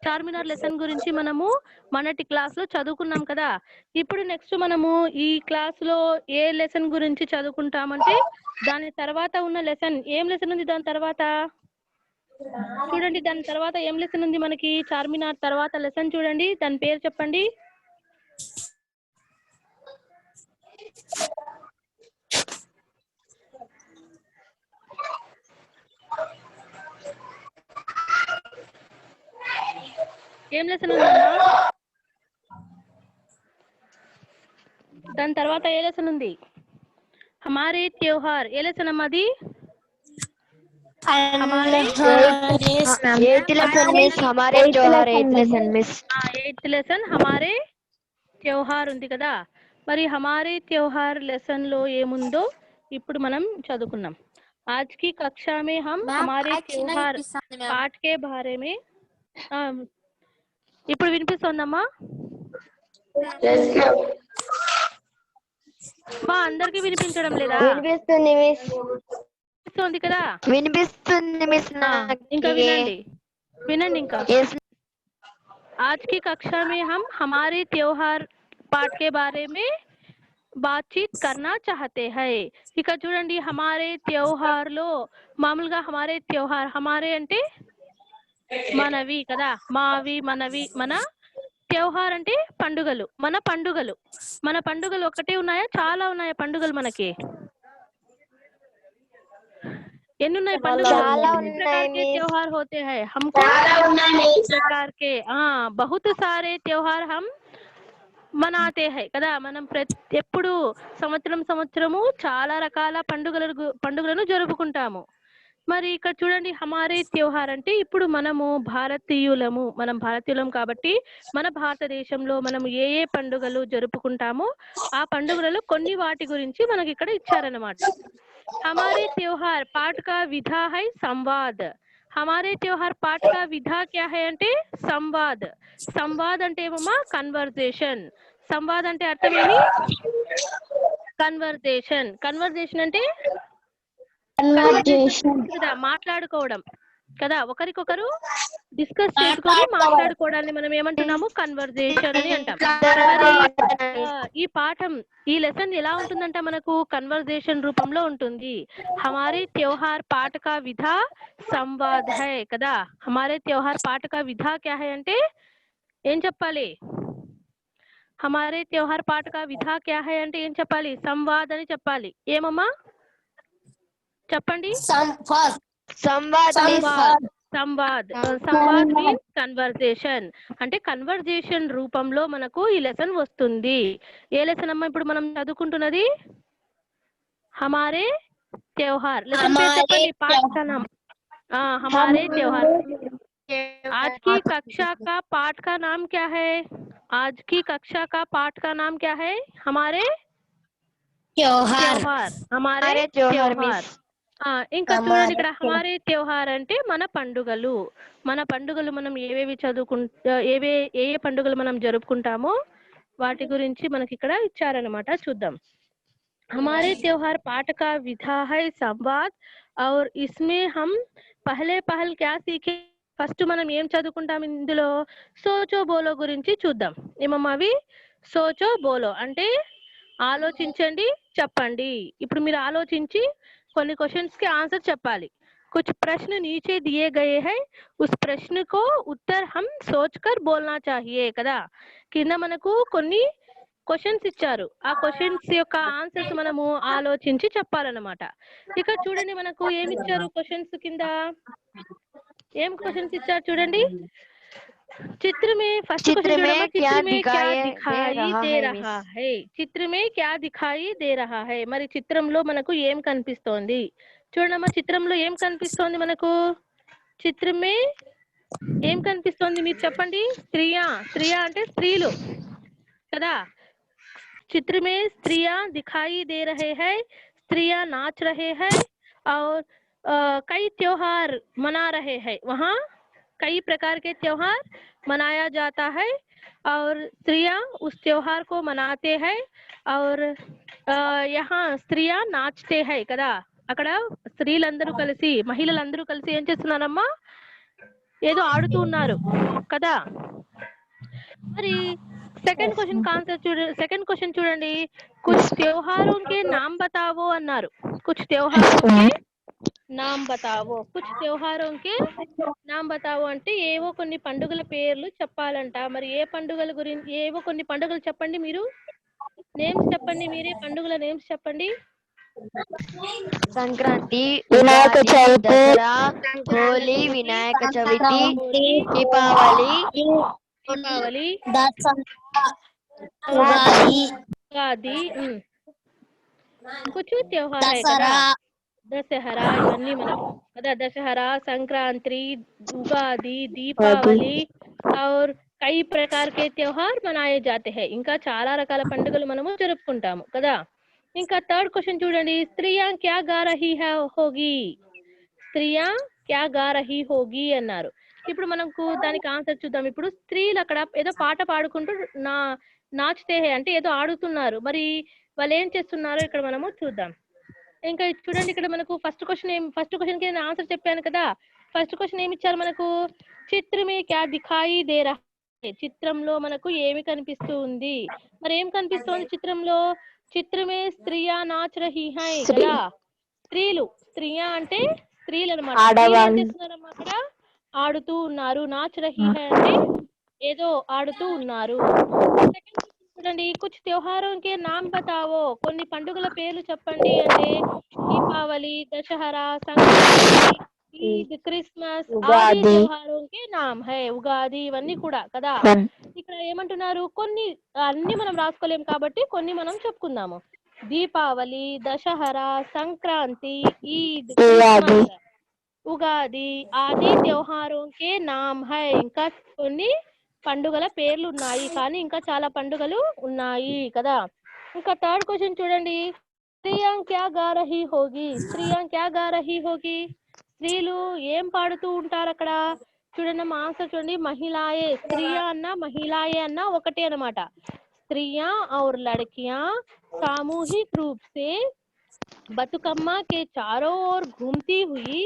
Charminar lesson గురించి మనము మొన్నటి క్లాస్ లో చదువుకున్నాం కదా. ఇప్పుడు నెక్స్ట్ మనము ఈ క్లాస్ లో ఏ లెసన్ గురించి చదువుకుంటామంటే దాని తర్వాత ఉన్న లెసన్. ఏం లెసన్ ఉంది దాని తర్వాత? చూడండి, దాని తర్వాత ఏం లెసన్ ఉంది మనకి? చార్మినార్ తర్వాత లెసన్ చూడండి, దాని పేరు చెప్పండి. ఏం లెసన్ ఉందమ్మా? దాని తర్వాత ఏ లెసన్ ఉంది? హమారే త్యోహార్. ఏ లెసన్ అమ్మా అది? ఎయిత్ లెసన్ హమారే త్యోహార్ ఉంది కదా. మరి హమారే త్యోహార్ లెసన్ లో ఏముందో ఇప్పుడు మనం చదువుకున్నాం. आज की कक्षा में हम हमारे त्योहार पाठ के बारे में ఇప్పుడు వినిపిస్తోందమ్మా? మా అందరికి వినిపించడం లేదా? వినిపిస్తుంది కదా? వినిపిస్తుంది మిస్. ఇంకా వినండి వినండి ఇంకా. आज की कक्षा में हम हमारे त्योहार पाठ के बारे में బాతచీత్ కర్నా చాహతే హై. ఇక చూడండి, హమారే త్యోహార్ లో మామూలుగా హమారే త్యోహార్, హమారే అంటే మనవి కదా, మావి మనవి. మన త్యోహార్ అంటే పండుగలు, మన పండుగలు. మన పండుగలు ఒక్కటే ఉన్నాయా, చాలా ఉన్నాయా పండుగలు మనకి? ఎన్ని ఉన్నాయి పండుగలు? प्रकार के त्योहार होते हैं हमको, प्रकार के बहुत सारे त्योहार हम మనాతే హై కదా. మనం ఎప్పుడు సంవత్సరము చాలా రకాల పండుగలను జరుపుకుంటాము. మరి ఇక్కడ చూడండి, హమారే త్యోహార్ అంటే ఇప్పుడు మనము భారతీయులము, మనం భారతీయులం కాబట్టి మన భారతదేశంలో మనం ఏ ఏ పండుగలు జరుపుకుంటామో ఆ పండుగలలో కొన్ని వాటి గురించి మనకి ఇక్కడ ఇచ్చారన్నమాట. हमारे त्योहार पाठ का विधा है संवाद. हमारे त्योहार पाठ का विधा क्या है అంటే సంవాద్. సంవాద్ అంటే ఏమమ్మా? కన్వర్జేషన్. సంవాద్ అంటే అర్థం ఏమి? కన్వర్జేషన్. కన్వర్జేషన్ అంటే మాట్లాడుకోవడం కదా, ఒకరికొకరు డిస్కస్ చేసుకొని మాట్లాడుకోవడాన్ని మనం ఏమంటున్నాము? కన్వర్జేషన్ అని అంటాం. మరి ఈ పాఠం, ఈ లెసన్ ఎలా ఉంటుందంట మనకు? కన్వర్జేషన్ రూపంలో ఉంటుంది. హమారే త్యోహార్ పాఠ కా విధా సంవాద్ హై కదా. హమారే త్యోహార్ పాఠ కా విధా క్యా హై అంటే ఏం చెప్పాలి? హమారే త్యోహార్ పాఠ కా విధా క్యా హై అంటే ఏం చెప్పాలి? సంవాద్ అని చెప్పాలి. ఏమమ్మా చెప్పండి? సంవాద్. Samvad means conversation. అంటే కన్వర్జేషన్ రూపంలో మనకు ఈ లెసన్ వస్తుంది. ఏ లెసన్ అమ్మా ఇప్పుడు మనం చదువుకుంటున్నది? హమారే त्योहार. లెసన్ పేరు చెప్పండి, పాఠ का नाम. हमारे त्योहार. आज की कक्षा का पाठ का नाम क्या है? आज की कक्षा का पाठ का नाम क्या है? हमारे त्योहार. हमारे त्योहार. ఇంకా చూడండి, ఇక్కడ హమారే త్యోహార్ అంటే మన పండుగలు. మన పండుగలు మనం ఏవేవి ఏ పండుగలు మనం జరుపుకుంటామో వాటి గురించి మనకి ఇక్కడ ఇచ్చారనమాట. చూద్దాం. हमारे त्योहार पाठ का विधा है संवाद और इसमें हम पहले क्या सीखे? ఫస్ట్ మనం ఏం చదువుకుంటాం ఇందులో? సోచో బోలో గురించి చూద్దాం. ఏమమ్మా అవి? సోచో బోలో అంటే ఆలోచించండి, చెప్పండి. ఇప్పుడు మీరు ఆలోచించి కొన్ని క్వశ్చన్స్ కి ఆన్సర్ చెప్పాలి. कुछ प्रश्न नीचे दिए गए हैं, उस प्रश्न को उत्तर हम सोचकर बोलना चाहिए కదా. కింద మనకు కొన్ని క్వశ్చన్స్ ఇచ్చారు, ఆ క్వశ్చన్స్ యొక్క ఆన్సర్స్ మనము ఆలోచించి చెప్పాలన్నమాట. ఇక చూడండి, మనకు ఏమి ఇచ్చారు క్వశ్చన్స్ కింద? ఏం క్వశ్చన్స్ ఇచ్చారు చూడండి. चित्र में फर्स्ट क्वेश्चन చూడమ్మా. चित्र में क्या दिखाई दे रहा है? चित्र में क्या दिखाई दे रहा है? మరి చిత్రంలో మనకు ఏం కనిపిస్తోంది చూడమ్మా. చిత్రంలో ఏం కనిపిస్తోంది మనకు? చిత్రం మే ఏం కనిపిస్తోంది మీరు చెప్పండి. స్త్రియా అంటే స్త్రీలు కదా. चित्र में स्त्रियां दिखाई दे रहे हैं, स्त्रियां नाच रहे हैं और कई त्योहार मना रहे हैं. वहाँ कई प्रकार के त्योहार मनाया जाता है और स्त्रियां उस त्योहार को मनाते हैं और यहाँ स्त्रियां नाचते हैं కదా. అక్కడ స్త్రీలందరూ కలిసి, మహిళలందరూ కలిసి ఏం చేస్తున్నారమ్మా? ఏదో ఆడుతూ ఉన్నారు కదా. మరి సెకండ్ క్వశ్చన్ చూడండి. కుచ్ త్యోహారోं के नाम बताओ అన్నారు. కుచ్ త్యోహారోं के నామ్ బతావో. కుచ్ త్యోహారోं के నామ్ బతావో అంటే ఏవో కొన్ని పండుగల పేర్లు చెప్పాలంట. మరి ఏ పండుగల గురించి, ఏవో కొన్ని పండుగలు చెప్పండి మీరు. నేమ్స్ చెప్పండి, మీరే పండుగల నేమ్స్ చెప్పండి. సంక్రాంతి, వినాయక ఉగాది, చవితి, దసరా, హోలీ, వినాయక చవితి, హోలీ, దీపావళి, దీపావళి, ఉగాది, ఉగాది, कुछ त्योहार है కదా. దసరా ఇవన్నీ మనం కదా. దసరా, సంక్రాంతి, ఉగాది, దీపావళి और कई प्रकार के त्योहार मनाए जाते हैं. ఇంకా చాలా రకాల పండుగలు మనము జరుపుకుంటాము కదా. ఇంకా థర్డ్ క్వశ్చన్ చూడండి. స్త్రీయా క్యా గా రహీ హోగి. స్త్రీయా క్యా గా రహీ హోగి అన్నారు. ఇప్పుడు మనకు దానికి ఆన్సర్ చూద్దాం. ఇప్పుడు స్త్రీలు అక్కడ ఏదో పాట పాడుకుంటూ నాచుతే హే అంటే ఏదో ఆడుతున్నారు. మరి వాళ్ళు ఏం చేస్తున్నారో ఇక్కడ మనము చూద్దాం. ఇంకా చూడండి, ఇక్కడ మనకు ఫస్ట్ క్వశ్చన్ కి నేను ఆన్సర్ చెప్పాను కదా. ఫస్ట్ క్వశ్చన్ ఏమి ఇచ్చారు మనకు. చిత్రమే క్యా దిఖాయి దే రహా హై. చిత్రంలో మనకు ఏమి కనిపిస్తూ ఉంది. మరి ఏం కనిపిస్తోంది చిత్రంలో. చిత్రమే స్త్రీయా నాచ్ రహీ హై కదా. స్త్రీయా అంటే స్త్రీలు అనమాట. స్త్రీలు ఏం చేస్తున్నారమ్మా అక్కడ. ఆడుతూ ఉన్నారు. నాచ్ రహీ హై అంటే ఏదో ఆడుతూ ఉన్నారు. చూడండి. కుచ్ త్యోహారోं के नाम बताओ. కొన్ని పండుగల పేర్లు చెప్పండి అంటే దీపావళి, దసరా, సంక్రాంతి, ఈద్, క్రిస్మస్ ఆది త్యోహారోं के नाम है. ఉగాది ఇవన్నీ కూడా కదా. ఇక్కడ ఏమంటున్నారు, కొన్ని అన్ని మనం రాసుకోలేం కాబట్టి కొన్ని మనం చెప్పుకుందాము. దీపావళి, దసరా, సంక్రాంతి, ఈద్, క్రిస్మస్, ఉగాది ఆది త్యోహారోं के नाम है. ఇంకా కొన్ని పండుగల పేర్లు ఉన్నాయి, కానీ ఇంకా చాలా పండుగలు ఉన్నాయి కదా. ఇంకా థర్డ్ క్వశ్చన్ చూడండి. స్త్రీయా క్యా గా రహీ హోగి. స్త్రీయా క్యా గా రహీ హోగి. స్త్రీలు ఏం పాడుతూ ఉంటారు అక్కడ. చూడండి మా ఆన్సర్ చూడండి. మహిళాయే. స్త్రీయా అన్న మహిళాయే అన్న ఒకటే అన్నమాట. స్త్రీయా और लड़कियां सामूहिक रूप से बतुकम्मा के चारों ओर घूमती हुई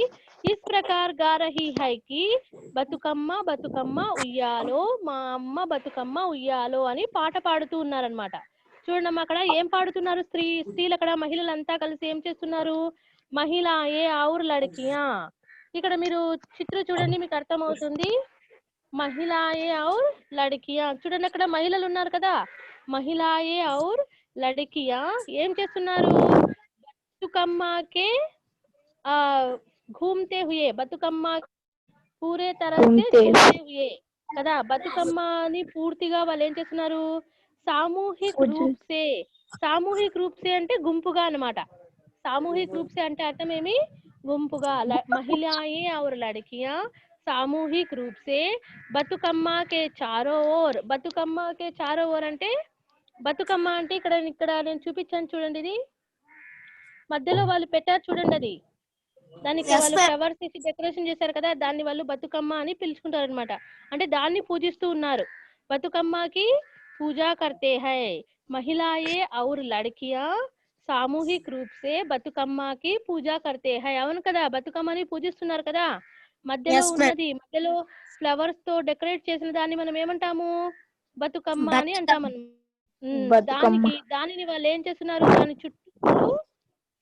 इस प्रकार गा रही है कि బతుకమ్మ బతుకమ్మ ఉయ్యాలో మా అమ్మ బతుకమ్మ ఉయ్యాలో అని పాట పాడుతూ ఉన్నారనమాట. చూడండి అక్కడ ఏం పాడుతున్నారు. స్త్రీలు అక్కడ మహిళలంతా కలిసి ఏం చేస్తున్నారు. మహిళాయే ఔర్ లడ్కియా. ఇక్కడ మీరు చిత్రం చూడండి, మీకు అర్థమవుతుంది. మహిళాయే ఔర్ లడ్కియా. చూడండి అక్కడ మహిళలు ఉన్నారు కదా. మహిళాయే ఔర్ లడ్కియా ఏం చేస్తున్నారు. బతుకమ్మ కే घूमते हुए. బతుకమ్మ పూరే తరహే ఘూమ్తే హుయే కదా. బతుకమ్మని పూర్తిగా వాళ్ళు ఏం చేస్తున్నారు. సామూహిక రూప్ సే అంటే గుంపుగా అన్నమాట. సామూహిక రూప్ సే అంటే అర్థం ఏమి. గుంపుగా. మహిళాయే और लड़कियां సామూహిక రూప్ సే బతుకమ్మ కే చారో ఓర్. బతుకమ్మ కే చారో ఓర్ అంటే బతుకమ్మ అంటే ఇక్కడ నేను చూపించాను చూడండి. ఇది మధ్యలో వాళ్ళు పెట్టారు చూడండి. అది దానికి వాళ్ళు ఫ్లవర్స్ ఇచ్చి డెకరేషన్ చేశారు కదా. దాన్ని వాళ్ళు బతుకమ్మ అని పిలుచుకుంటారు అనమాట. అంటే దాన్ని పూజిస్తూ ఉన్నారు. బతుకమ్మకి పూజా కర్తే హై. మహిళాయే ఔర్ లడ్కియా సామూహిక రూప్ సే బతుకమ్మకి పూజా కర్తే హై. అవును కదా, బతుకమ్మని పూజిస్తున్నారు కదా. మధ్యలో ఉన్నది, మధ్యలో ఫ్లవర్స్ తో డెకరేట్ చేసిన దాన్ని మనం ఏమంటాము. బతుకమ్మ అని అంటాం. దానిని వాళ్ళు ఏం చేస్తున్నారు. దాని చుట్టూ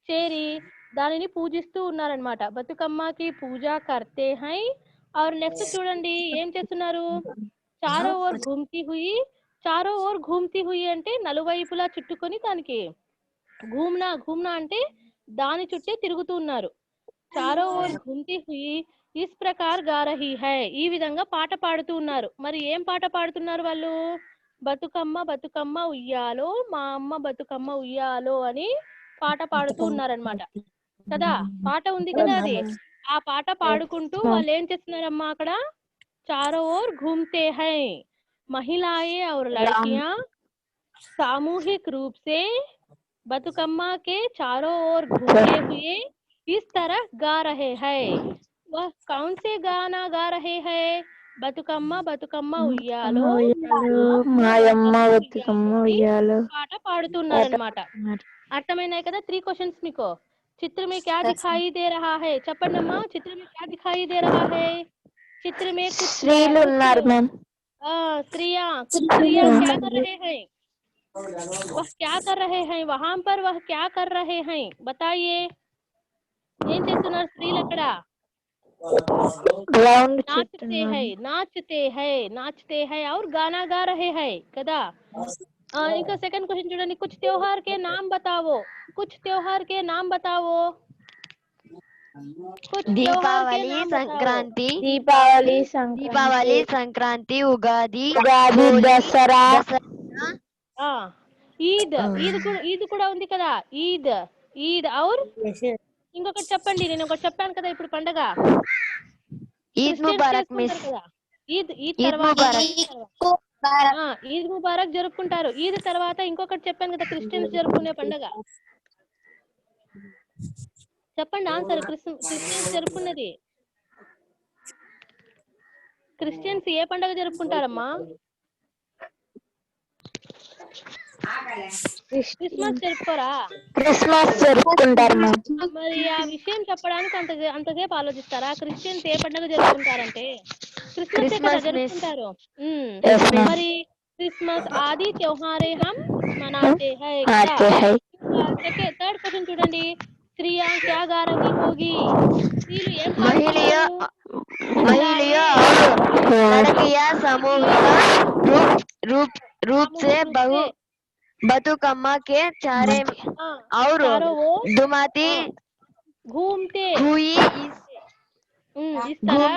చేరి దానిని పూజిస్తూ ఉన్నారనమాట. బతుకమ్మకి పూజా కర్తే హై. और నెక్స్ట్ చూడండి ఏం చేస్తున్నారు. చారో ఓర్ ఘూమ్తీ హుయి. చారో ఓర్ ఘూమ్తీ హుయి అంటే నలువైపులా చుట్టుకొని దానికి ఘూమ్నా అంటే దాని చుట్టే తిరుగుతూ ఉన్నారు. చారో ఓర్ ఘూమ్తీ హుయి ఇస్ ప్రకార్ గా రహీ హై. ఈ విధంగా పాట పాడుతూ ఉన్నారు. మరి ఏం పాట పాడుతున్నారు వాళ్ళు. బతుకమ్మ బతుకమ్మ ఉయ్యాలో మా అమ్మ బతుకమ్మ ఉయ్యాలో అని పాట పాడుతూ ఉన్నారనమాట కదా. పాట ఉంది కదా అది. ఆ పాట పాడుకుంటూ వాళ్ళు ఏం చేస్తున్నారమ్మా అక్కడ. చారో ఓర్ ఘూమ్తే హై. మహిళాయే और लड़कियां सामूहिक रूप से बतुकम्मा के चारों ओर घूमते हुए इस तरह गा रहे हैं. वह कौन से गाना गा रहे हैं. బతుకమ్మ బతుకమ్మ ఉయ్యాలో మాయమ్మ బతుకమ్మ ఉయ్యాలో పాట పాడుతున్నారనమాట. అర్థమైనాయి కదా 3 క్వశ్చన్స్ మీకు. చిత్ర में क्या दिखाई दे रहा है. చెప్పండి అమ్మా. చిత్ర में क्या दिखाई दे रहा है. चित्र में कुछ స్త్రీలు ఉన్నారు మ్యామ్. स्त्रियां, कुछ स्त्रियां क्या कर रहे हैं? वह क्या कर रहे हैं? वहां पर वह क्या कर रहे हैं? बताइए. ఏం చేస్తున్నారు స్త్రీలు అక్కడ? రౌండ్ नाचते हैं, नाचते हैं, नाचते हैं और गाना गा रहे हैं కదా. ఇంకా సెకండ్ క్వశ్చన్ చూడండి. कुछ त्योहार के नाम बताओ. कुछ त्योहार के नाम बताओ. कुछ त्योहार के దీపావళి, नाम बताओ. సంక్రాంతి, దీపావళి, దీపావళి, సంక్రాంతి, ఉగాది, ఉగాది, హోలీ, దసరా, దసరా, ఆ ఈద్. ఈద్ కూడా ఉంది కదా. ఈద్, ఈద్ ఔర్ ఇంకొకటి చెప్పండి. నేను ఒకటి చెప్పాను కదా ఇప్పుడు పండగ. ఈద్ క్రిస్టియన్స్ ముబారక్ చేసుకుంటారు మిస్. కదా. ఈద్ ఈద్ ఈద్ తర్వాత ముబారక్. ఈద్ ముబారక్ జరుపుకుంటారు. ఈద్ తర్వాత ఇంకొకటి చెప్పాను కదా క్రిస్టియన్స్ జరుపుకునే పండగ. చెప్పండి ఆన్సర్. క్రిస్టియన్స్ జరుపుకున్నది. క్రిస్టియన్స్ ఏ పండగ జరుపుకుంటారమ్మా? క్రిస్మస్ జరుపుకోరా? క్రిస్మస్ జరుపుకుంటారు మ్యామ్. మరి ఆ విషయం చెప్పడానికి అంతసేపు ఆలోచిస్తారా? క్రిస్టియన్స్ ఏ పండుగ జరుపుకుంటారంటే క్రిస్మసే కదా క్రిస్మస్ మిస్. జరుపుకుంటారు. Yes, ma'am. మరి క్రిస్మస్ ఆది त्योहारे हम मनाते हैं కదా. ఆతే హై. థర్డ్ క్వశ్చన్ చూడండి. స్త్రీయా క్యా గా రహీ హోగి. స్త్రీలు ఏం महिलाएं పాడుతున్నారు? महिलाएं और लड़कियां सामूहिक रूप रूप से बतुकम्मा के चारे और चारों ओर दुमाती घूमते हुई इस तरह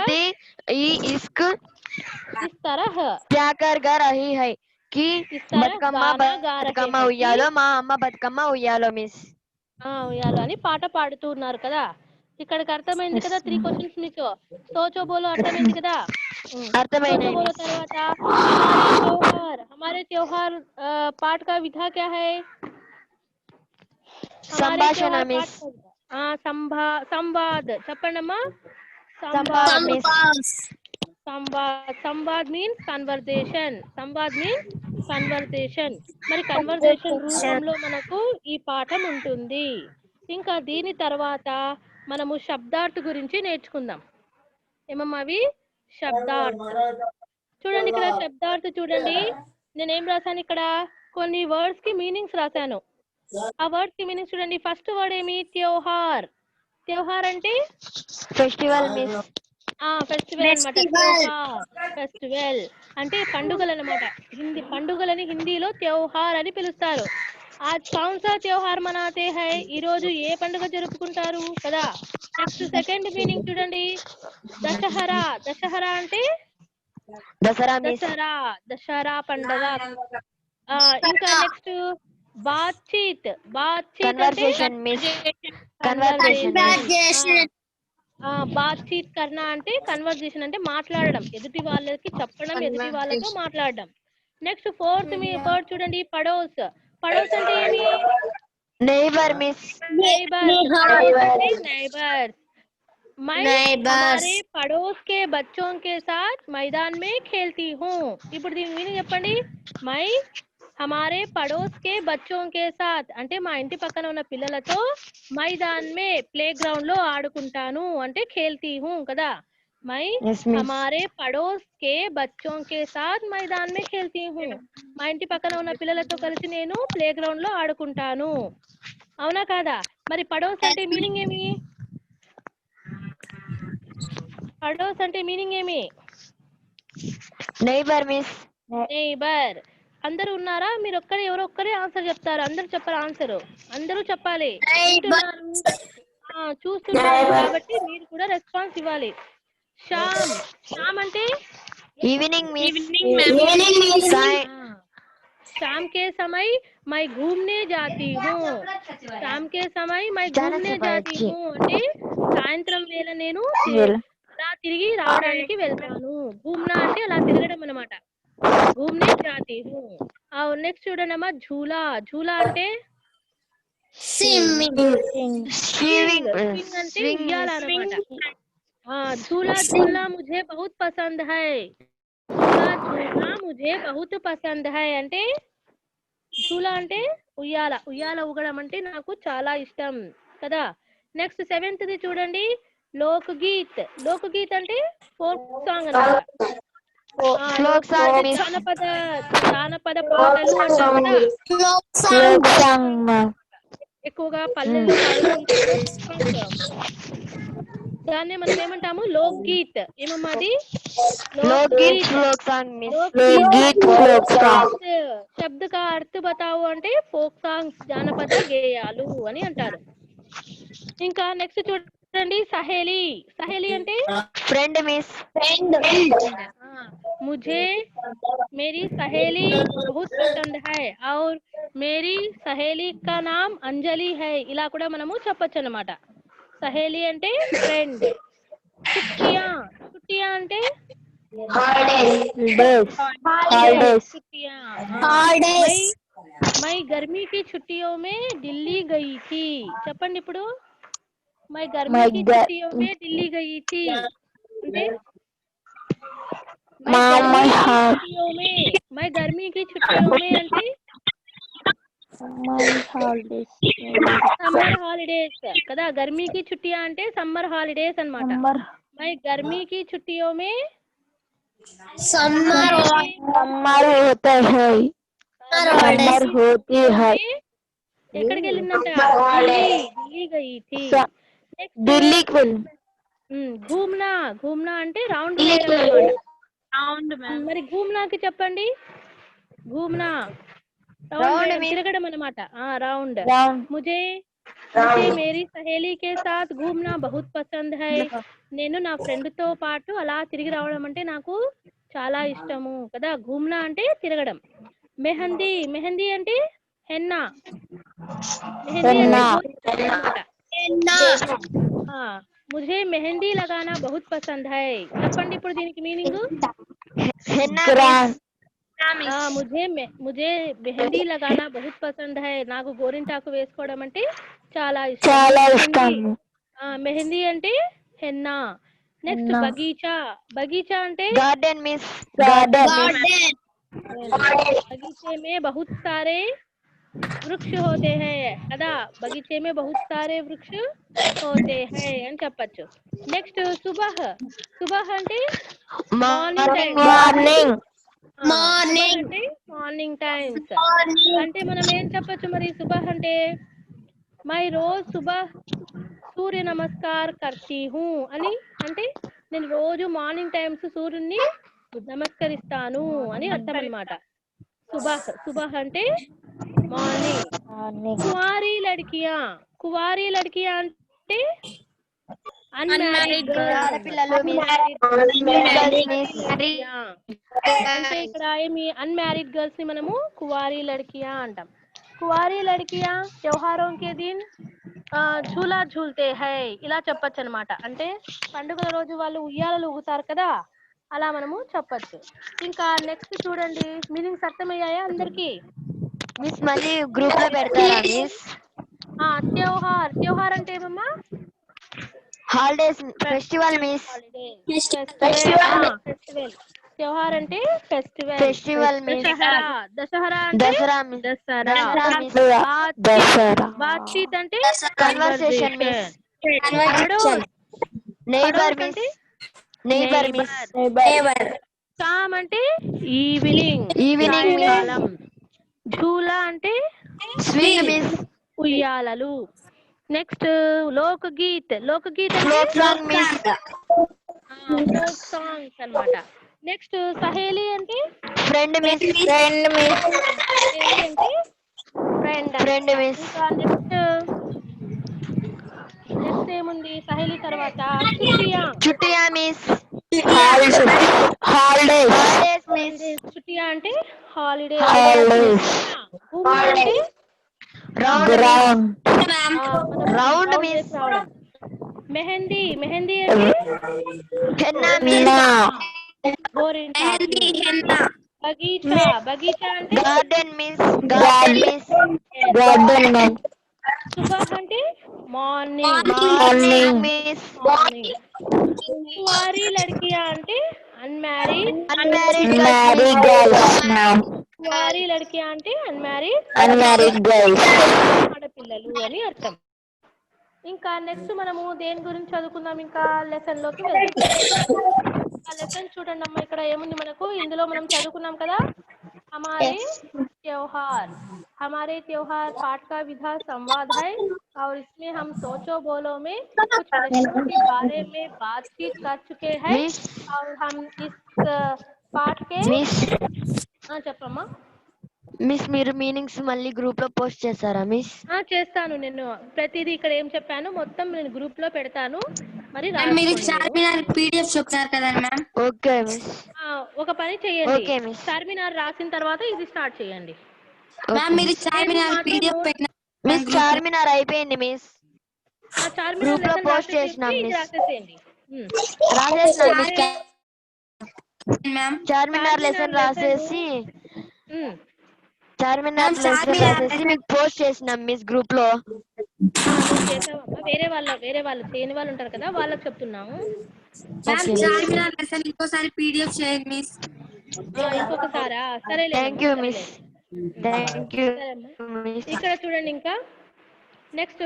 इस तरह जाकर गा रही है कि इस तरह बतकम्मा गाना गा रहे बतकम्मा हैं उయ్యాలో మా అమ్మ బతుకమ్మ ఉయ్యాలో మిస్. ఉయ్యాలో అని పాట పాడుతున్నారు కదా. ఇక్కడికి అర్థమైంది కదా. 3 క్వశ్చన్స్ మీకు. సోచో బోలో అర్థమైంది కదా. అర్థమైంది सोचो बोलो మిస్. తర్వాత हमारे त्योहार पाठ का विधा क्या है? हमारे సంభాషణ त्योहार మిస్. पाठ संवाद చెప్పండమ్మా. Samvad miss. Samvad means conversation. Samvad means conversation. మరి కన్వర్జేషన్ రూపంలో మనకు ఈ పాఠం ఉంటుంది. ఇంకా దీని తర్వాత మనము శబ్దార్థ్ గురించి నేర్చుకుందాం. ఏమమ్మా అవి? శబ్దార్థ్. చూడండి ఇక్కడ శబ్దార్థ్ చూడండి. నేనేం రాశాను ఇక్కడ? కొన్ని వర్డ్స్ కి మీనింగ్స్ రాశాను. ఆ వర్డ్స్ కి మీనింగ్స్ చూడండి. ఫస్ట్ వర్డ్ ఏమి? త్యోహార్. త్యోహార్ అంటే ఫెస్టివల్ మిస్. ఫెస్టివల్ అన్నమాట. త్యోహార్ ఫెస్టివల్ అంటే పండుగలు అన్నమాట. పండుగలని హిందీలో త్యోహార్ అని పిలుస్తారు. आज कौन सा त्योहार मनाते हैं? ఈ రోజు ఏ పండుగ జరుపుకుంటారు కదా. నెక్స్ట్ సెకండ్ మీనింగ్ చూడండి. దశహరా. దశహరా అంటే దసరా మిస్. దసరా పండుగ. ఇంకా నెక్స్ట్ బాత్చీత్. బాత్చీత్ అంటే కన్వర్సేషన్ మిస్. కన్వర్సేషన్. బాత్చీత్ కర్నా అంటే కన్వర్జేషన్ అంటే మాట్లాడడం, ఎదుటి వాళ్ళకి చెప్పడం, ఎదుటి వాళ్ళతో మాట్లాడడం. నెక్స్ట్ ఫోర్త్ వర్డ్ చూడండి. పడోస్. పడోస్ అంటే ఏమి? Neighbour miss. नेबर्स. मैं हमारे पड़ोस के बच्चों के साथ मैदान में खेलती हूँ. ఇప్పుడు దీని మీనింగ్ చెప్పండి. मैं हमारे पड़ोस के बच्चों के साथ అంటే మా ఇంటి పక్కన ఉన్న పిల్లలతో मैदान में ప్లే గ్రౌండ్ లో ఆడుకుంటాను అంటే खेलती हूँ కదా. मैं हमारे पड़ोस के बच्चों के साथ मैदान में खेलती हूँ. మా ఇంటి పక్కన ఉన్న పిల్లలతో కలిసి నేను ప్లే గ్రౌండ్ లో ఆడుకుంటాను. అవునా కాదా? మరి పడోస్ అంటే మీనింగ్ ఏమి? పడోస్ అంటే మీనింగ్ ఏమి? Neighbour miss. నైబర్. అందరూ ఉన్నారా? మీరు ఎవరో ఒక్కరే ఆన్సర్ చెప్తారు. అందరూ చెప్పాలి ఆన్సర్. అందరూ చెప్పాలి. చూస్తున్నారు కాబట్టి మీరు కూడా రెస్పాన్స్ ఇవ్వాలి. शाम. शाम అంటే ఈవినింగ్ మిస్. शाम के समय मैं घूमने जाती हूँ. शाम के समय मैं घूमने जाती हूँ అంటే సాయంత్రం వేళ నేను అలా తిరిగి రావడానికి వెళ్తాను. घूमना అంటే అలా తిరగడం అన్నమాట. घूमने जाती हूँ. నెక్స్ట్ చూడండి అమ్మా. झूला. झूला అంటే స్విమ్మింగ్. అంటే ఉయ్యాల అన్నమాట. झूला झूलना मुझे बहुत पसंद है. झूला झूलना मुझे बहुत पसंद है అంటే झूला అంటే ఉయ్యాల ఊగడం అంటే నాకు చాలా ఇష్టం కదా. నెక్స్ట్ సెవెంత్ ది చూడండి. లోక్ గీత్ అంటే ఫోక్ సాంగ్ అన్నమాట. Folk లోక్ song, అంటే miss. జానపద పాటలు అంటారు కదా. Folk song, ma'am. ఎక్కువగా పల్లెల్లో పాడుతూ ఉంటారు కదా folk song. దాన్నే మనం ఏమంటాము లోక్ గీత్. ఏమమ్మాది लोक Lokgit, गीत folk song, miss. Lokgit, folk song. శబ్ద కా అర్థ బతావు అంటే ఫోక్ సాంగ్స్ జానపద గేయాలు అని అంటారు. ఇంకా నెక్స్ట్ చూడండి సహేలి. సహేలి అంటే Friend, miss. मुझे मेरी सहेली बहुत पसंद है और मेरी सहेली का नाम अंजलि है. ఇలా కూడా మనము చెప్పొచ్చు అన్నమాట. సహేలి అంటే ఫ్రెండ్. చుట్టియా అంటే Days. Holidays. छुट्टियां. मैं गर्मी की छुट्टियों में ఢిల్లీ गई थी. చెప్పండి ఇప్పుడు. मैं गर्मी की छुट्टियों में ఢిల్లీ गई थी అంటే मैं गर्मी की छुट्टियों में मैं गर्मी की छुट्टियों में అంటే Holidays. సమ్మర్ హాలిడేస్ కదా. गर्मी की छुट्टियां అంటే సమ్మర్ హాలిడేస్ అన్నమాట. मैं गर्मी की छुट्टियों में Summer होता है. Summer होती है. ఎక్కడికి వెళ్ళిందంట. ఢిల్లీ గయి థీ. दिल्ली को ఘూమ్నా అంటే రౌండ్ వేయడం అన్నమాట. మరి ఘూమ్నాకి చెప్పండి. ఘూమ్నా రౌండ్ తిరగడం అన్నమాట. రౌండ్. ముజే మేరీ సహేలీ కే సాత్ ఘూమ్నా బహుత్ పసంద్ హై. నేను నా ఫ్రెండ్ తో పాటు అలా తిరిగి రావడం అంటే నాకు చాలా ఇష్టము కదా. ఘూమ్నా అంటే తిరగడం. మెహందీ అంటే హెన్నా. ముझे మెహందీ లగానా బహుత్ పసంద్ హై. చెప్పండి ఇప్పుడు దీనికి మీనింగ్. ముझे మెహందీ లగానా బహుత్ పసంద్ హై. నాకు గోరింటాకు వేసుకోవడం అంటే చాలా ఇష్టం. మెహందీ అంటే హెన్నా. నెక్స్ట్ బగీచా అంటే Garden, miss. बगीचे में बहुत सारे वृक्ष होते हैं కదా. బగీచే మే బహుత్ సారే వృక్ష హోతే హై అని చెప్పచ్చు. నెక్స్ట్ సుబహ్ అంటే మార్నింగ్ టైం. అంటే మార్నింగ్ టైమ్స్ అంటే మనం ఏం చెప్పచ్చు మరి. సుబహ్ అంటే మై రోజ్ సుబహ్ సూర్య నమస్కార్ కర్తీ హూ అని అంటే నేను రోజు మార్నింగ్ టైమ్స్ సూర్యుని నమస్కరిస్తాను అని అర్థం అన్నమాట. సుబహ్ అంటే మార్నింగ్. కువారీ లడ్కియా అంటే అన్మ్యారీడ్ అంటే ఇక్కడ ఏమి అన్మ్యారీడ్ గర్ల్స్ ని మనము కువారీ లడ్కియా అంటాం. కువారీ లడ్కియా త్యోహారోం కే దిన్ झूला झूलते है ఇలా చెప్పొచ్చు అన్నమాట. అంటే పండుగల రోజు వాళ్ళు ఉయ్యాలలు ఊగుతారు కదా, అలా మనము చెప్పొచ్చు. ఇంకా నెక్స్ట్ చూడండి. మీనింగ్స్ అర్థమయ్యాయా అందరికి. మిస్ మళ్ళీ గ్రూప్ లో పెడతారా మిస్. త్యోహార్ అంటే ఏమమ్మా. Holidays festival miss. ఫెస్టివల్. త్యోహార్ అంటే ఫెస్టివల్ మిస్. దసరా అంటే దసరా. బాత్చీత్ అంటే conversation miss. Neighbour miss. Sam అంటే ఈవినింగ్. సాయంకాలం. ఝూలా అంటే స్వింగ్ మిస్. ఉయ్యాలలు. నెక్స్ట్ లోక్ గీత్ అంటే folk song miss. Folk songs అన్నమాట. నెక్స్ట్ సహేలి అంటే ఫ్రెండ్ మిస్. సహేలి అంటే ఫ్రెండ్ మిస్. ఇంకా నెక్స్ట్ ఏముంది సహేలి తర్వాత. చుట్టియా మిస్. Holidays miss. చుట్టియా అంటే హాలిడేస్. అంటే రౌండ్ మిస్. మెహందీ అంటే హెన్నా మిస్. బగీచా అంటే గార్డెన్ మిస్. సుబహ్ అంటే మార్నింగ్ మిస్. కువారీ లడ్కియా అంటే అన్మ్యారీడ్ girls. కువారీ లడ్కియా అంటే అన్మ్యారీడ్ girls. ఆడపిల్లలు అని అర్థం. ఇంకా నెక్స్ట్ మనము దేని గురించి చదువుకుందాం, ఇంకా లెసన్ లోకి వెళ్దాం. ఆ లెసన్ చూడండి అమ్మా, ఇక్కడ ఏముంది మనకు, ఇందులో మనం చదువుకున్నాం కదా, हमारे त्योहार पाठ का विधा संवाद है और इसमें हम सोचो बोलो में कुछ प्रश्नों के बारे में बातचीत कर चुके हैं मिस और हम इस पाठ के मिस చెప్పమ్మా. మిస్ మీరు మీనింగ్స్ మళ్ళీ గ్రూప్ లో పోస్ట్ చేస్తారా మిస్? చేస్తాను, నేను ప్రతిదీ ఇక్కడ ఏం చెప్పాను మొత్తం నేను గ్రూప్ లో పెడతాను, మరి మీరు రాసుకోండి. చార్మినార్ పీడిఎఫ్ చెప్తారు కదా మ్యామ్. Okay miss. ఒక పని చేయండి, ఓకే మిస్. చార్మినార్ రాసిన తర్వాత ఇది స్టార్ట్ చేయండి. మ్యామ్ మీరు చార్మినార్ పీడిఎఫ్ పెట్టిన మిస్ చార్మినార్ అయిపోయింది మిస్. చార్మినార్ గ్రూప్ లో లెసన్ పోస్ట్ చేసినాం ఇది మిస్. రాసేసేయండి. రాసేసినాం మిస్. మ్యామ్ చార్మినార్ లెసన్ రాసేసి um. Charminar ma'am, lesson Charminar రాసేసి మీకు పోస్ట్ చేసినాం మిస్ గ్రూప్ లో. నువ్వు చేసావమ్మా, వేరే వాళ్ళు చేయని వాళ్ళు ఉంటారు కదా, వాళ్ళకి చెప్తున్నాము. మ్యామ్ చార్మినార్ లెసన్ ఇంకోసారి పీడిఎఫ్ చేయండి మిస్. ఇంకొకసారా? సరేలే, thank you miss. Thank you miss. ఇక్కడ చూడండి, ఇంకా నెక్స్ట్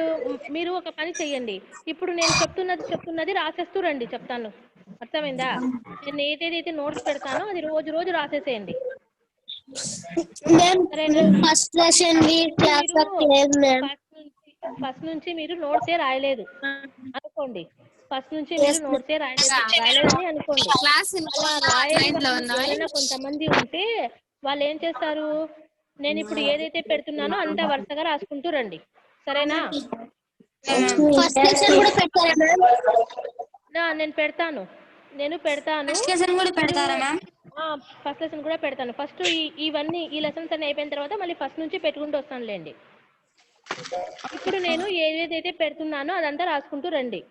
మీరు ఒక పని చెయ్యండి, ఇప్పుడు నేను చెప్తున్నది రాసేస్తూ రండి, చెప్తాను, అర్థమైందా? నేను ఏదైతే నోట్స్ పెడతానో అది రోజు రాసేసేయండి. ఫస్ట్ లెసన్ ఫస్ట్ నుంచి మీరు నోట్సే రాయలేదు అనుకోండి, రాయలేదని అనుకోండి. అలా రాయని వాళ్ళు ఎవరైనా కొంతమంది ఉంటే వాళ్ళు ఏం చేస్తారు, నేను ఇప్పుడు ఏదైతే పెడుతున్నానో అంతా వరుసగా రాసుకుంటూ రండి, సరేనా? ఫస్ట్ లెసన్ కూడా పెట్టారా మ్యామ్? నేను పెడతాను. ఫస్ట్ లెసన్ కూడా పెడతారా మ్యామ్? ఫస్ట్ లెసన్ కూడా పెడతాను. ఫస్ట్ ఇవన్నీ ఈ లెసన్స్ అన్ని అయిపోయిన తర్వాత మళ్ళీ ఫస్ట్ నుంచి పెట్టుకుంటూ వస్తానులేండి. ఇప్పుడు నేను ఏదైతే పెడుతున్నానో అదంతా రాసుకుంటూ రండి.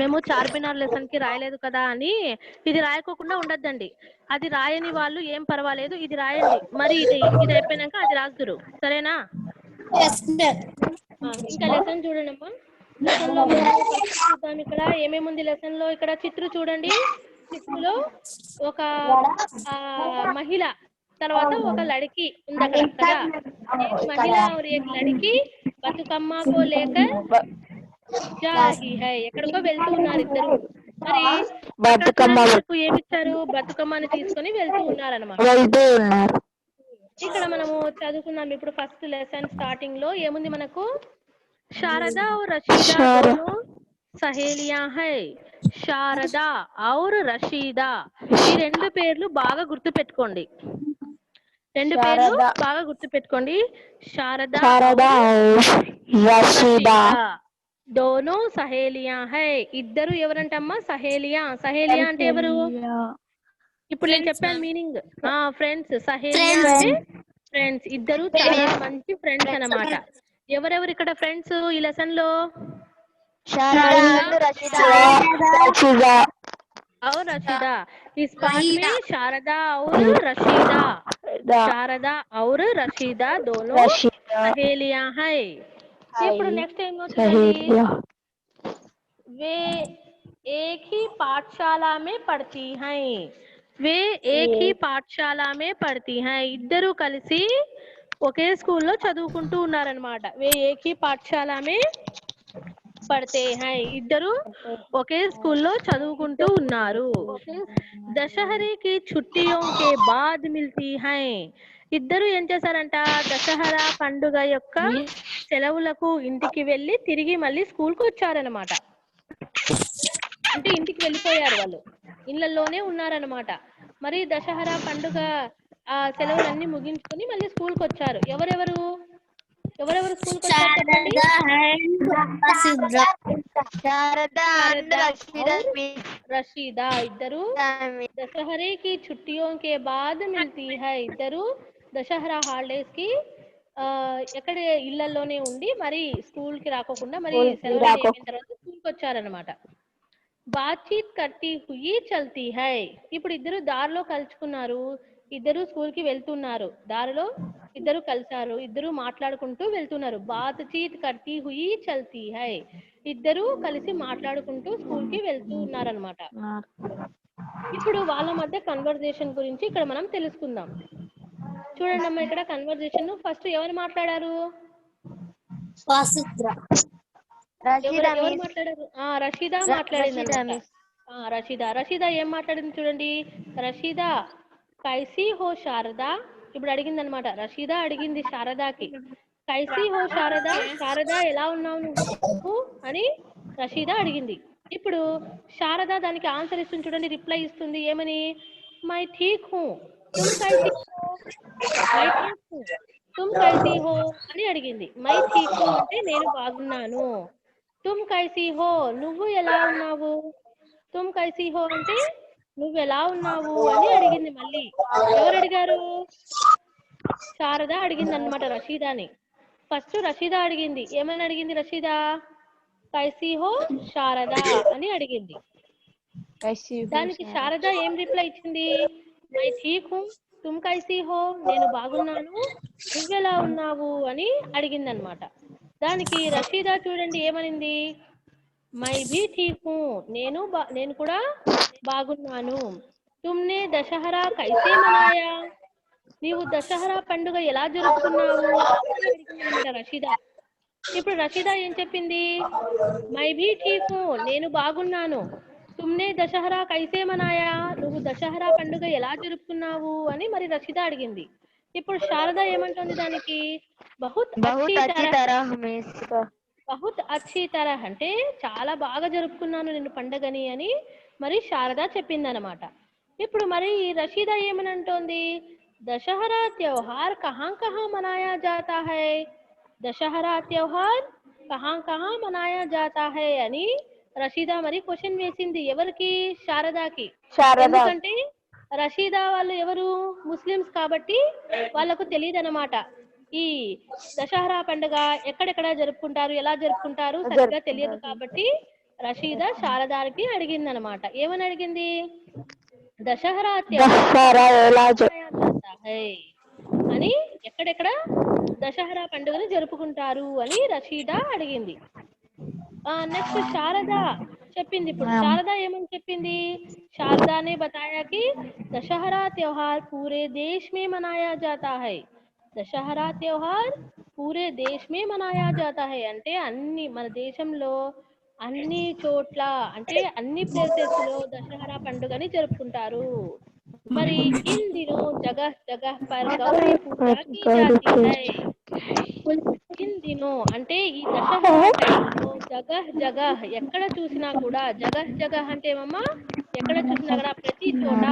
మేము చార్మినార్ లెసన్ కి రాయలేదు కదా, అని ఇది రాయకోకుండా ఉండద్దండి. అది రాయని వాళ్ళు ఏం పర్వాలేదు, ఇది రాయండి, మరి ఇది అయిపోయినాక అది రాస్తురు, సరేనా? ఇంకా లెసన్ చూడండి అమ్మా. లెసన్ లో చూద్దాం, ఇక్కడ ఏమేమి ఉంది లెసన్ లో. ఇక్కడ చిత్రు చూడండి, చిత్రులో ఒక మహిళ తర్వాత ఒక లड़की ఉంది అక్కడ కదా. एक महिला और एक लड़की బతుకమ్మ కో లేకర్ जा रही है. ఎక్కడికో వెళ్తూ ఉన్నారు ఇద్దరు. మరి బతుకమ్మకు ఏమిచ్చారు, బతుకమ్మని తీసుకొని వెళ్తూ ఉన్నారన్నమాట. ఇక్కడ మనము చదువుకున్నాం ఇప్పుడు ఫస్ట్ లెసన్ స్టార్టింగ్ లో ఏముంది మనకు, శారదా और रशीदा दोनों सहेलियां है. శారదా और రషీదా, ఈ రెండు పేర్లు బాగా గుర్తుపెట్టుకోండి. శారదా రషీదా दोनों సహేలియా హై. ఇద్దరు ఎవరంటమ్మా, సహేలియా అంటే ఎవరు? ఇప్పుడు నేను చెప్పాను మీనింగ్, ఫ్రెండ్స్. సహేలియా అంటే ఫ్రెండ్స్, ఇద్దరు చాలా మంచి ఫ్రెండ్స్ అన్నమాట. ఎవరెవరు ఇక్కడ ఫ్రెండ్స్ ఈ లెసన్ లో? और रशीदा. इस पाठ में शारदा और रशीदा दोनों सहेलियां हैं. ఇప్పుడు నెక్స్ట్ ఏం చూడండి, वे एक ही पाठशाला में पढ़ती हैं. ఇద్దరు కలిసి ఒకే స్కూల్లో చదువుకుంటూ ఉన్నారన్నమాట. వే ఏక్ హీ పాఠశాల మే పढ़ते हैं, ఇద్దరు ఒకే స్కూల్లో చదువుకుంటూ ఉన్నారు. దశహరే కి ఛుట్టియోं के बाद मिलती हैं. ఇద్దరు ఏం చేశారంట, దశహరా పండుగ యొక్క సెలవులకు ఇంటికి వెళ్ళి తిరిగి మళ్ళీ స్కూల్ కు వచ్చారనమాట. అంటే ఇంటికి వెళ్ళిపోయారు, వాళ్ళు ఇళ్లలోనే ఉన్నారనమాట. మరి దశహరా పండుగ సెలవులన్నీ ముగించుకొని మళ్ళీ స్కూల్ కు వచ్చారు. ఎవరెవరు స్కూల్ కు వచ్చారు చెప్పండి. రషీదా ఇద్దరు దశహరే కి ఛుట్టియోं के बाद मिलती है. ఇద్దరు దశహరా హాలిడేస్ కి ఎక్కడ ఇళ్లలోనే ఉండి మరి స్కూల్ కి రాకోకుండా మరి సెలవులు అయిపోయిన తర్వాత స్కూల్ కి వచ్చారనమాట. బాతచీత్ కర్తీ హుయి చల్తీ హై. ఇప్పుడు ఇద్దరు దారిలో కలుసుకున్నారు, ఇద్దరు స్కూల్ కి వెళ్తున్నారు, దారిలో ఇద్దరు కలిసారు, ఇద్దరు మాట్లాడుకుంటూ వెళ్తున్నారు. బాతచీత్ కర్తీ హుయి చల్తీ హై, ఇద్దరు కలిసి మాట్లాడుకుంటూ స్కూల్ కి వెళ్తూ ఉన్నారనమాట. ఇప్పుడు వాళ్ళ మధ్య కన్వర్జేషన్ గురించి ఇక్కడ మనం తెలుసుకుందాం. చూడండి అమ్మా ఇక్కడ కన్వర్జేషన్ ఫస్ట్ ఎవరు మాట్లాడారు? వాసుద్ర ఎవరు మాట్లాడారు? రషీదా మాట్లాడింది అన్నమాట. రషీదా ఏం మాట్లాడింది చూడండి. రషీదా కైసీ హో శారదా, ఇప్పుడు అడిగింది అనమాట. రషీదా అడిగింది శారదాకి, కైసీ హో శారదా, శారదా ఎలా ఉన్నావు నువ్వు అని రషీదా అడిగింది. ఇప్పుడు శారదా దానికి ఆన్సర్ ఇస్తుంది చూడండి, రిప్లై ఇస్తుంది ఏమని, మై ఠీక్ హూ తుమ్ కైసీ హో, మై ఠీక్ హూ తుమ్ కైసీ హో అని అడిగింది. మై ఠీక్ హూ అంటే నేను బాగున్నాను, తుమ్ కైసీ హో నువ్వు ఎలా ఉన్నావు, తుమ్ కైసీ హో అంటే నువ్వు ఎలా ఉన్నావు అని అడిగింది. మళ్ళీ ఎవరు అడిగారు? శారద అడిగింది అనమాట రషీదాని. ఫస్ట్ రషీదా అడిగింది, ఏమని అడిగింది రషీదా? కైసీ హో శారద అని అడిగింది. దానికి శారద ఏం రిప్లై ఇచ్చింది? మై ఠీక్ హూ తుమ్ కైసీ హో, నేను బాగున్నాను నువ్వెలా ఉన్నావు అని అడిగింది అనమాట. దానికి రషీదా చూడండి ఏమనింది, మై భీ ఠీక్ హూ నేను కూడా బాగున్నాను, తుమ్నే దశహరా కైసే మనాయా, నీవు దశహరా పండుగ ఎలా జరుపుకున్నావు అని అడిగింది అనమాట రషీదా. ఇప్పుడు రషీదా ఏం చెప్పింది? మై భీ ఠీక్ హూ నేను బాగున్నాను, తుమ్నే దశహరా కైసే మనాయా నువ్వు దశహరా పండుగ ఎలా జరుపుకున్నావు అని మరి రషీదా అడిగింది. ఇప్పుడు శారద ఏమంటుంది దానికి? బహుత్ అచ్చీ తరహ్, బహుత్ అచ్చీ తరహ్ అంటే చాలా బాగా జరుపుకున్నాను నేను పండగని అని మరి శారద చెప్పిందనమాట. ఇప్పుడు మరి రషీదా ఏమని అంటోంది? దశహరా త్యోహార్ కహాం కహాం మనాయా జాతా హై, దశహరా త్యోహార్ కహాం కహాం మనాయా జాతా హై అని రషీదా మరి క్వశ్చన్ వేసింది. ఎవరికి? శారదాకి. ఎందుకంటే రషీదా వాళ్ళు ఎవరు? ముస్లిమ్స్ కాబట్టి వాళ్ళకు తెలియదు అనమాట ఈ దశహరా పండుగ ఎక్కడెక్కడ జరుపుకుంటారు, ఎలా జరుపుకుంటారు సరిగ్గా తెలియదు కాబట్టి రషీదా శారదాకి అడిగింది అనమాట. ఏమని అడిగింది? దశహరా అని ఎక్కడెక్కడ దశహరా పండుగను జరుపుకుంటారు అని రషీదా అడిగింది. నెక్స్ట్ శారద చెప్పింది. ఇప్పుడు శారద ఏమని చెప్పింది? शारदा ने बताया कि दशहरा त्योहार पूरे देश में मनाया जाता है, దశహరా त्योहार పూరే దేశ్ మే మనాయా జాతా హై అంటే అన్ని మన దేశంలో అన్ని చోట్ల అంటే అన్ని ప్లేసెస్ లో దశహరా పండుగని జరుపుకుంటారు. మరి ఇన్ దినో జగహ్ జగహ్ పర్ గౌరీ పూజా కీ జాతీ హై, ఇన్ దినో అంటే ఈ దశహరా టైంలో జగహ్ జగహ్ ఎక్కడ చూసినా కూడా, జగహ్ జగహ్ అంటే ఏమమ్మా ఎక్కడ చూసినా కూడా ప్రతి చోట,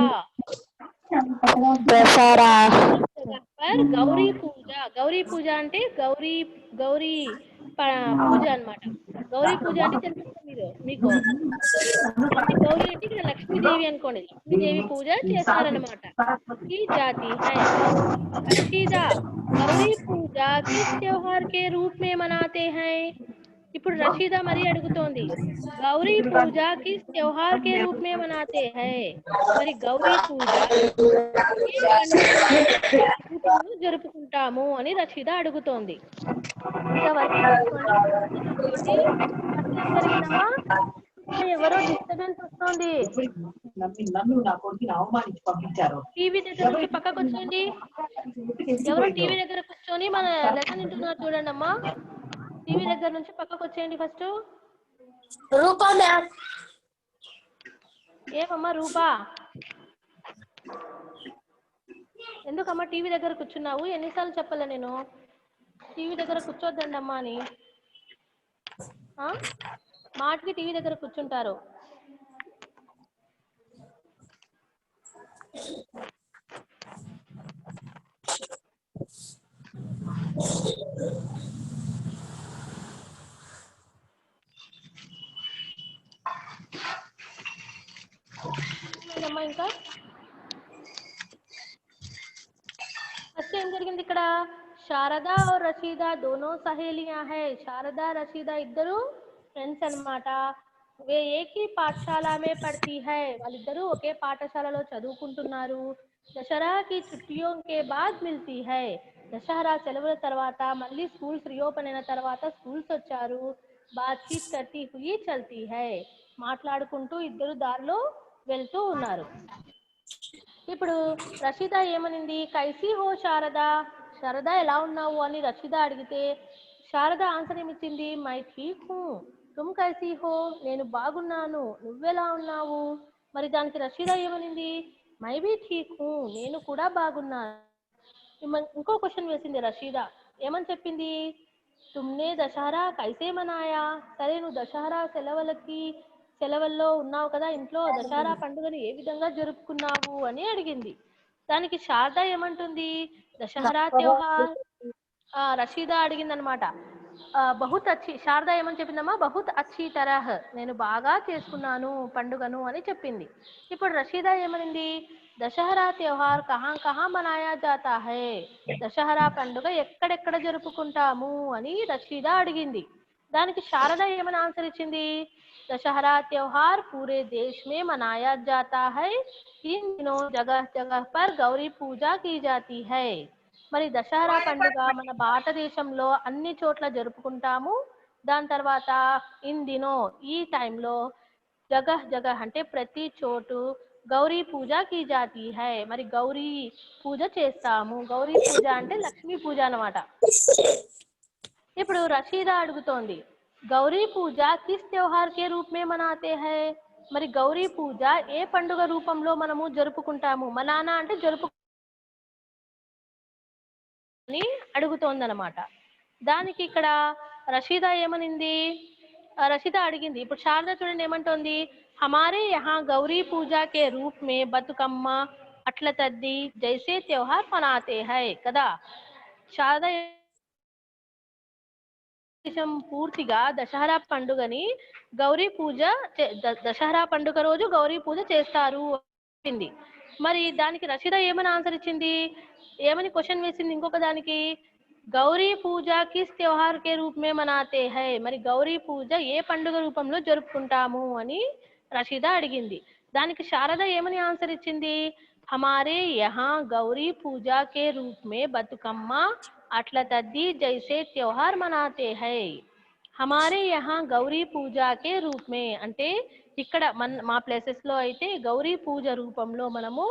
పర్ గౌరీ పూజ, గౌరీ పూజ అంటే గౌరీ గౌరీ పూజ అన్నమాట. గౌరీ పూజ అంటే తెలుసు కదా మీకు అంటే గౌరీ అంటే ఇక్కడ లక్ష్మీదేవి అనుకోండి, లక్ష్మీదేవి పూజ చేస్తారనమాట. ఈ జాతి హై రషీదా గౌరీ పూజ కిస్ त्योहार के रूप में मनाते हैं, ఇప్పుడు రషీదా మరి అడుగుతోంది గౌరీ పూజ కిస్ त्योहार के रूप में मनाते हैं, మరి గౌరీ పూజ ఏ పండుగ రూపంలో జరుపుకుంటాము అని రషీదా అడుగుతోంది. ఇంతవరకు చూసుకోండి. చూసుకోండి ఫస్ట్ ఏం జరిగిందమ్మా, ఎవరో డిస్టర్బెన్స్ వస్తుంది. టీవీ దగ్గర నుంచి పక్కకు వచ్చేయండి. ఎవరో టీవీ దగ్గర కూర్చొని మన లెసన్ వింటున్నారు చూడండి అమ్మా. టీవీ దగ్గర నుంచి పక్కకు వచ్చేయండి ఫస్ట్. రూపా మ్యామ్. ఏమమ్మా రూపా, ఎందుకమ్మా టీవీ దగ్గర కూర్చున్నావు? ఎన్నిసార్లు చెప్పాలా నేను టీవీ దగ్గర కూర్చోద్దండి అమ్మా అని? మాటికి టీవీ దగ్గర కూర్చుంటారు. అమ్మా ఇంకా ఫస్ట్ ఏం జరిగింది ఇక్కడ? శారదా और రషీదా दोनों सहेलियां है. శారదా రషీదా ఇద్దరు ఫ్రెండ్స్ అన్నమాట. వే ఏక్ హీ పాఠశాల మే పढ़ती है, వాళ్ళిద్దరూ ఒకే పాఠశాలలో చదువుకుంటున్నారు. దసరా కి చుట్టియోं के बाद मिलती है, దసరా సెలవుల తర్వాత మళ్ళీ స్కూల్స్ రీఓపెన్ అయిన తర్వాత స్కూల్స్ వచ్చారు. బాత్చీత్ కర్తీ హుయి చల్తీ హై, మాట్లాడుకుంటూ ఇద్దరు దారిలో వెళ్తూ ఉన్నారు. ఇప్పుడు రషీద ఏమనింది? కైసీ హో శారద, శారద ఎలా ఉన్నావు అని రషీద అడిగితే శారద ఆన్సర్ ఏమిచ్చింది? మై ఠీక్ హూ, తుమ్ కైసీ హో, నేను బాగున్నాను, నువ్వెలా ఉన్నావు? మరి దానికి రషీద ఏమనింది? మై బీ ఠీక్ హూ, నేను కూడా బాగున్నాను. ఇంకో క్వశ్చన్ వేసింది రషీద, ఏమని చెప్పింది? తుమ్నే దశహరా కైసే మనాయా, సరే నువ్వు దశహరా సెలవుల్లో ఉన్నావు కదా ఇంట్లో, దశహరా పండుగను ఏ విధంగా జరుపుకున్నావు అని అడిగింది. దానికి శారద ఏమంటుంది? దశహరా త్యోహార్, రషీద అడిగింది అనమాట. బహుత్ అచ్చి, శారద ఏమని చెప్పిందమ్మా? బహుత్ అచ్చి తరహ్, నేను బాగా చేసుకున్నాను పండుగను అని చెప్పింది. ఇప్పుడు రషీద ఏమనింది? దశహరా త్యోహార్ కహా కహా మనాయా జాతా హై, దశహరా పండుగ ఎక్కడెక్కడ జరుపుకుంటాము అని రషీద అడిగింది. దానికి శారద ఏమని ఆన్సర్ ఇచ్చింది? दशहरा त्योहार पूरे देश में मनाया जाता है, इन दिनों जगह जगह पर गौरी पूजा की जाती है. మరి దశహరా పండుగ మన భారతదేశంలో అన్ని చోట్ల జరుపుకుంటాము. దాని తర్వాత ఇన్ దినో, ఈ టైంలో, జగహ్ జగహ్ అంటే ప్రతి చోటు, గౌరీ పూజ కీ జాతి హై, మరి గౌరీ పూజ చేస్తాము. గౌరీ పూజ అంటే లక్ష్మీ పూజ అన్నమాట. ఇప్పుడు రషీద అడుగుతోంది, గౌరీ పూజ కిస్ త్యోహార్ కే రూప్ మే మనాతే హై, మరి గౌరీ పూజ ఏ పండుగ రూపంలో మనము జరుపుకుంటాము? మనానా అంటే జరుపు అని అడుగుతోందనమాట. దానికి ఇక్కడ రషీద ఏమనింది? రషీద అడిగింది. ఇప్పుడు శారద చూడండి ఏమంటోంది? హమారే యహా గౌరీ పూజా కే రూప్ మే బతుకమ్మ అట్ల తద్ది జైసే త్యోహార్ మనాతే హై కదా. శారద పూర్తిగా దశహరా పండుగని గౌరీ పూజ దశహరా పండుగ రోజు గౌరీ పూజ చేస్తారు చెప్పింది. మరి దానికి రషీద ఏమని ఆన్సర్ ఇచ్చింది? ఏమని క్వశ్చన్ వేసింది ఇంకొక దానికి? గౌరీ పూజ కిస్ త్యోహార్ కే రూప్ మే మనాతే హై, మరి గౌరీ పూజ ఏ పండుగ రూపంలో జరుపుకుంటాము అని రషీద అడిగింది. దానికి శారద ఏమని ఆన్సర్ ఇచ్చింది? హమారే యహా గౌరీ పూజా కే రూప్ మే బతుకమ్మ అట్ల తద్ది జైసే త్యోహార్ మనాతే హై. హమారే యహా గౌరీ పూజాకే రూప్ మే అంటే ఇక్కడ మా ప్లేసెస్ లో అయితే గౌరీ పూజ రూపంలో మనము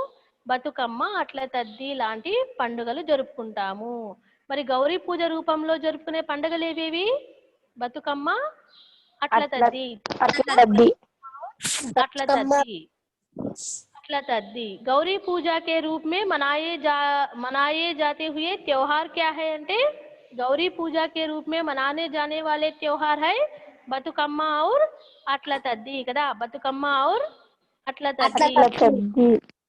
బతుకమ్మ అట్ల తద్ది లాంటి పండుగలు జరుపుకుంటాము. మరి గౌరీ పూజ రూపంలో జరుపుకునే పండుగలు ఏవేవి? బతుకమ్మ, అట్ల తద్ది, అట్ల తద్ది, अट्ला तद्दी. गौरी पूजा के रूप में मनाए जाते हुए त्योहार क्या है అంటే गौरी पूजा के रूप में मनाने जाने वाले त्योहार है बतुकम्मा और अट्ला तद्दी కదా. బతుకమ్మ और అట్లా తద్ది.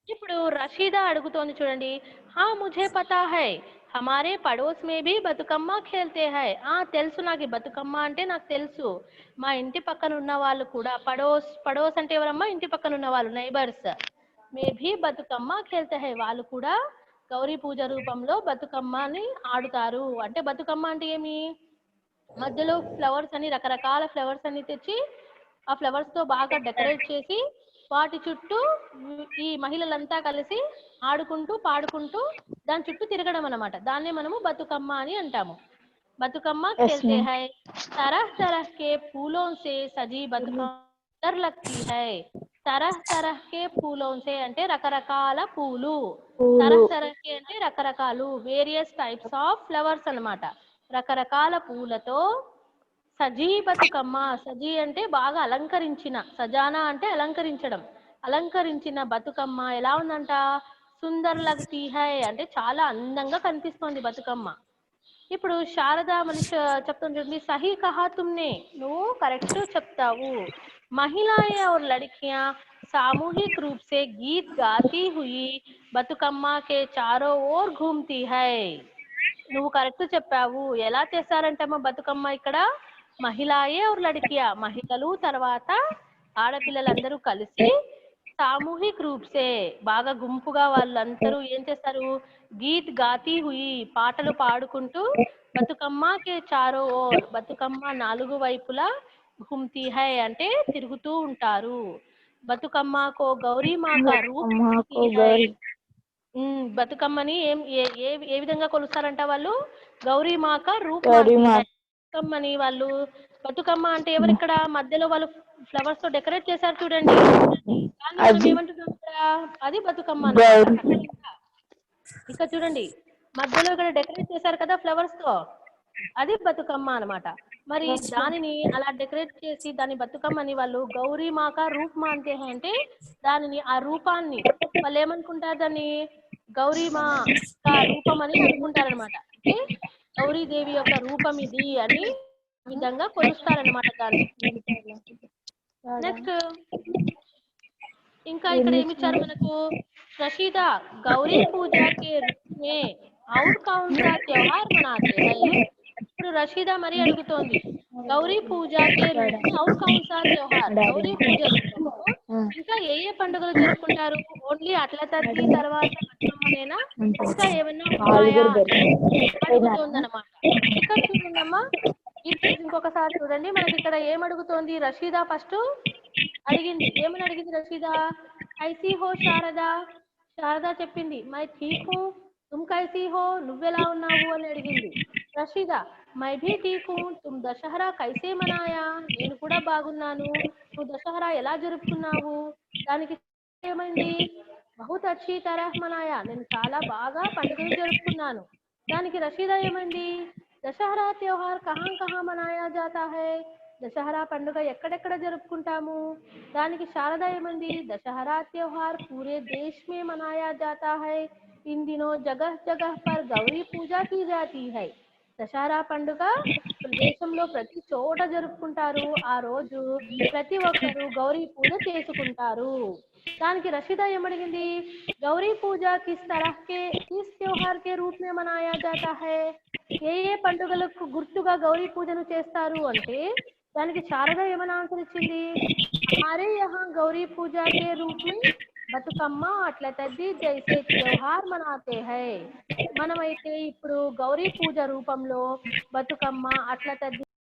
ఇప్పుడు రషీద అడుగుతోంది చూడండి, హా ముझे पता है हमारे पड़ोस में भी బతుకమ్మ खेलते हैं. తెలుసు నాకు బతుకమ్మ అంటే నాకు తెలుసు. మా ఇంటి పక్కన ఉన్న వాళ్ళు కూడా, పడోస్ అంటే ఎవరమ్మా? ఇంటి పక్కన ఉన్న వాళ్ళు, నైబర్స్. మే భీ బతుకమ్మ ఖేల్తే హై, వాళ్ళు కూడా గౌరీ పూజ రూపంలో బతుకమ్మని ఆడుతారు. అంటే బతుకమ్మ అంటే ఏమి? మధ్యలో ఫ్లవర్స్ అని, రకరకాల ఫ్లవర్స్ అన్ని తెచ్చి ఆ ఫ్లవర్స్ తో బాగా డెకరేట్ చేసి వాటి చుట్టూ ఈ మహిళలంతా కలిసి ఆడుకుంటూ పాడుకుంటూ దాని చుట్టూ తిరగడం అన్నమాట. దాన్నే మనము బతుకమ్మ అని అంటాము. బతుకమ్మ खेलते हैं, तरह तरह के फूलों से सजी बतुकम्मा सुंदर लगती है. तरह तरह के फूलों से అంటే రకరకాల పూలు, तरह तरह के అంటే రకరకాలు, వేరియస్ టైప్స్ ఆఫ్ ఫ్లవర్స్ అన్నమాట. రకరకాల పూలతో సజీ బతుకమ్మ, సజీ అంటే బాగా అలంకరించిన, సజానా అంటే అలంకరించడం, అలంకరించిన బతుకమ్మ ఎలా ఉందంట? సుందర్ లగ్తీ హై అంటే చాలా అందంగా కనిపిస్తోంది బతుకమ్మ. ఇప్పుడు శారద మనిషి చెప్తుంది చూడండి, సహీ కహా తుమ్నే, నువ్వు కరెక్ట్ చెప్తావు. महिलाएं और लड़कियां सामूहिक रूप से गीत गाती हुई बतुकम्मा के चारों ओर घूमती है. నువ్వు కరెక్ట్ చెప్పావు. ఎలా చేస్తారంటమ్మా బతుకమ్మ ఇక్కడ? మహిళాయే और लड़कियां, మహిళలు తర్వాత ఆడపిల్లలందరూ కలిసి సామూహిక్ రూప్ సే బాగా గుంపుగా వాళ్ళందరూ ఏం చేస్తారు? గీత్ గాతీ హుయి, పాటలు పాడుకుంటూ బతుకమ్మ కే చారో ఓర్, బతుకమ్మ నాలుగు వైపులా ఘుమ్తీ హై అంటే తిరుగుతూ ఉంటారు. బతుకమ్మ కో గౌరీ మాతా రూప్ బతుకమ్మని ఏ విధంగా కొలుస్తారంట వాళ్ళు? గౌరీ మాక రూప్ బతుకమ్మని వాళ్ళు. బతుకమ్మ అంటే ఎవరు ఇక్కడ? మధ్యలో వాళ్ళు ఫ్లవర్స్ తో డెకరేట్ చేశారు చూడండి, దాన్ని మనం ఏమంటున్నాం ఇక్కడ? అది బతుకమ్మ అన్నమాట. ఇక్కడ చూడండి మధ్యలో ఇక్కడ డెకరేట్ చేశారు కదా ఫ్లవర్స్ తో, అది బతుకమ్మ అన్నమాట. మరి దానిని అలా డెకరేట్ చేసి దాని బతుకమ్మని వాళ్ళు గౌరీ మాక రూప్ మాంతే హై అంటే దానిని ఆ రూపాన్ని వాళ్ళు ఏమనుకుంటారు, దాన్ని గౌరీ మా రూపం అని అనుకుంటారనమాట. అంటే గౌరీదేవి యొక్క రూపం ఇది అని విధంగా కొలుస్తారనమాట దాన్ని. నెక్స్ట్ ఇంకా ఇక్కడ ఏమి ఇచ్చారు మనకు, రషీదా గౌరీ పూజ కే రుక్మే और कौन सा त्योहार मनाते हैं. ఇప్పుడు రషీదా మరి అడుగుతోంది గౌరీ పూజ కే రూప్ और कौन सा त्योहार, గౌరీ పూజ రూపంలో ఇంకా ఏ ఏ పండుగలు జరుపుకుంటారు, ఓన్లీ అట్ల తద్ది తర్వాత బతుకమ్మనేనా ఇంకా ఏమన్నా ఉన్నాయా అడుగుతోందన్నమాట. ఇక్కడ చూడండమ్మా, ఇంకొకసారి చూడండి మనకి ఇక్కడ ఏం అడుగుతోంది రషీదా. ఫస్ట్ అడిగింది ఏమని అడిగింది రషీదా, ఐసీ హో శారదా, శారదా చెప్పింది మై ఠీక్ హూ తుమ్ కైసీ హో, నువ్వెలా ఉన్నావు అని అడిగింది. రషీదా మై భీ ఠీక్ హూ తుమ్ దశహరా కైసే మనాయా, నేను కూడా బాగున్నాను, నువ్వు దశహరా ఎలా జరుపుకున్నావు. దానికి ఏమైంది, బహుత్ అచ్చీ తరహ్ మనాయా, నేను చాలా బాగా పండుగలు జరుపుకున్నాను. దానికి రషీదా ఏమైంది, దశహరా త్యోహార్ కహాం కహాం మనాయా జాతా హై, దశహరా పండుగ ఎక్కడెక్కడ జరుపుకుంటాము. దానికి శారద ఏమంది, దశహరా त्योहार पूरे देश में मनाया जाता है, इन दिनों जगह जगह पर गौरी पूजा की जाती है. దసరా పండుగ దేశంలో ప్రతి చోట జరుపుకుంటారు, ఆ రోజు ప్రతి ఒక్కరు గౌరీ పూజ చేసుకుంటారు. దానికి రషీదా ఏమడిగింది, గౌరీ పూజ కిస్ తరహ్ కే కిస్ త్యోహార్ కే రూప్ మే మనాయా జాతా హై, ఏ ఏ పండుగలకు గుర్తుగా గౌరీ పూజను చేస్తారు అంటే దానికి శారద ఏమైనా ఆన్సర్ ఇచ్చింది, హమారే యహా గౌరీ పూజ కే రూప్ మే బతుకమ్మ అట్ల తద్ది జైసే త్యోహార్ మనాతే హై. మనమైతే ఇప్పుడు గౌరీ పూజ రూపంలో బతుకమ్మ అట్ల తద్ది